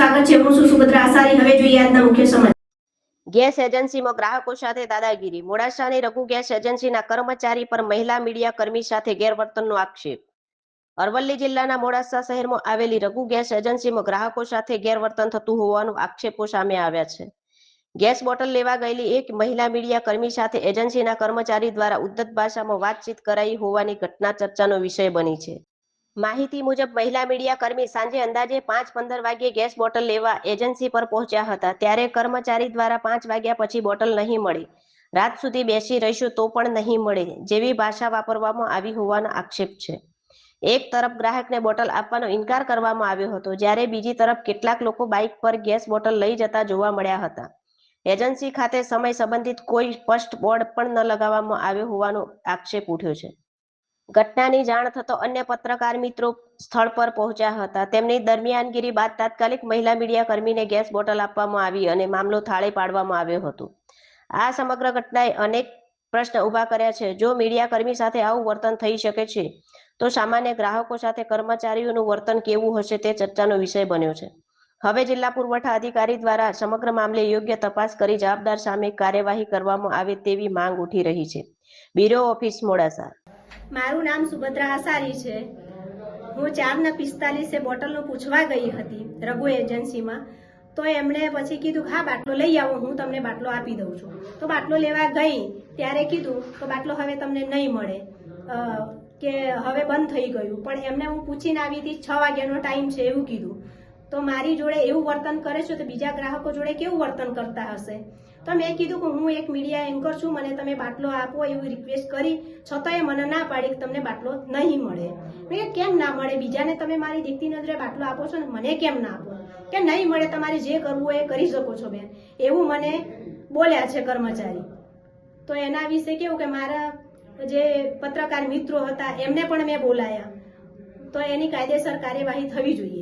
સ્વાગત છે। હું છું સુભદ્રા આસારી। હવે જોઈએ આજના મુખ્ય સમાચાર। ગેસ એજન્સીમાં ગ્રાહકો સાથે દાદાગીરી। મોડાસાની રઘુ ગેસ એજન્સીના કર્મચારી પર મહિલા મીડિયા કર્મી સાથે ગેરવર્તનનો આક્ષેપ। અરવલ્લી જિલ્લાના મોડાસા શહેરમાં આવેલી રઘુ ગેસ એજન્સીમાં ગ્રાહકો સાથે ગેરવર્તન થતું હોવાનું આક્ષેપો સામે આવ્યા છે। ગેસ બોટલ લેવા ગયેલી એક મહિલા મીડિયા કર્મી સાથે એજન્સીના કર્મચારી દ્વારા ઉદ્ધત ભાષામાં વાતચીત કરાઈ હોવાની ઘટના ચર્ચાનો વિષય બની છે। માહિતી મુજબ મહિલા મીડિયા કર્મી સાંજે અંદાજે 5:15 વાગ્યે ગેસ બોટલ લેવા એજન્સી પર પહોંચ્યા હતા। ત્યારે કર્મચારી દ્વારા 5 વાગ્યા પછી બોટલ નહીં મળે, રાત સુધી બેસી રહીશું તો પણ નહીં મળે જેવી ભાષા વાપરવામાં આવી હોવાનો આક્ષેપ છે। એક તરફ ગ્રાહકને બોટલ આપવાનો ઇનકાર કરવામાં આવ્યો હતો, જ્યારે બીજી તરફ કેટલાક લોકો બાઇક પર ગેસ બોટલ લઈ જતા જોવા મળ્યા હતા। એજન્સી ખાતે સમય સંબંધિત કોઈ સ્પષ્ટ બોર્ડ પણ ન લગાવવામાં આવ્યો હોવાનો આક્ષેપ ઉઠ્યો છે। ઘટનાની જાણ થતો અન્ય પત્રકાર મિત્રો સ્થળ પર પહોંચ્યા હતા। તેમની દરમિયાનગીરી બાદ તાત્કાલિક મહિલા મીડિયા કર્મીને ગેસ બોટલ આપવામાં આવી અને મામલો થાળે પાડવામાં આવ્યો હતો। આ સમગ્ર ઘટનાએ અનેક પ્રશ્ન ઊભા કર્યા છે। જો મીડિયા કર્મી સાથે આવું વર્તન થઈ શકે છે તો સામાન્ય ગ્રાહકો સાથે કર્મચારીઓનું વર્તન કેવું હશે તે ચર્ચાનો વિષય બન્યો છે। હવે જિલ્લા પુરવઠા અધિકારી દ્વારા સમગ્ર મામલે યોગ્ય તપાસ કરી જવાબદાર સામે કાર્યવાહી કરવામાં આવે તેવી માંગ ઉઠી રહી છે। Bureau office Modasa. મારું નામ સુભદ્રા આસારી છે। હું 4:45 બોટલનું પૂછવા ગઈ હતી રઘુ એજન્સીમાં। તો એમણે પછી કીધું હા બાટલો લઈ આવો, હું તમને બાટલો આપી દઉં છું। તો બાટલો લેવા ગઈ ત્યારે કીધું તો બાટલો હવે તમને નહીં મળે, કે હવે બંધ થઈ ગયું। પણ એમને હું પૂછીને આવી હતી 6 વાગ્યાનો ટાઈમ છે એવું કીધું। તો મારી જોડે એવું વર્તન કરે છે તો બીજા ગ્રાહકો જોડે કેવું વર્તન કરતા હશે? તો મેં કીધું કે હું એક મીડિયા એન્કર છું, મને તમે બાટલો આપો એવું રિક્વેસ્ટ કરી, છતાંય મને ના પાડી કે તમને બાટલો નહીં મળે। મેં કેમ ના મળે? બીજાને તમે મારી દીકતી નજરે બાટલો આપો છો ને મને કેમ ના આપો? કે નહીં મળે, તમારે જે કરવું હોય એ કરી શકો છો બેન, એવું મને બોલ્યા છે કર્મચારી। તો એના વિશે કેવું કે મારા જે પત્રકાર મિત્રો હતા એમને પણ મેં બોલાયા, તો એની કાયદેસર કાર્યવાહી થવી જોઈએ।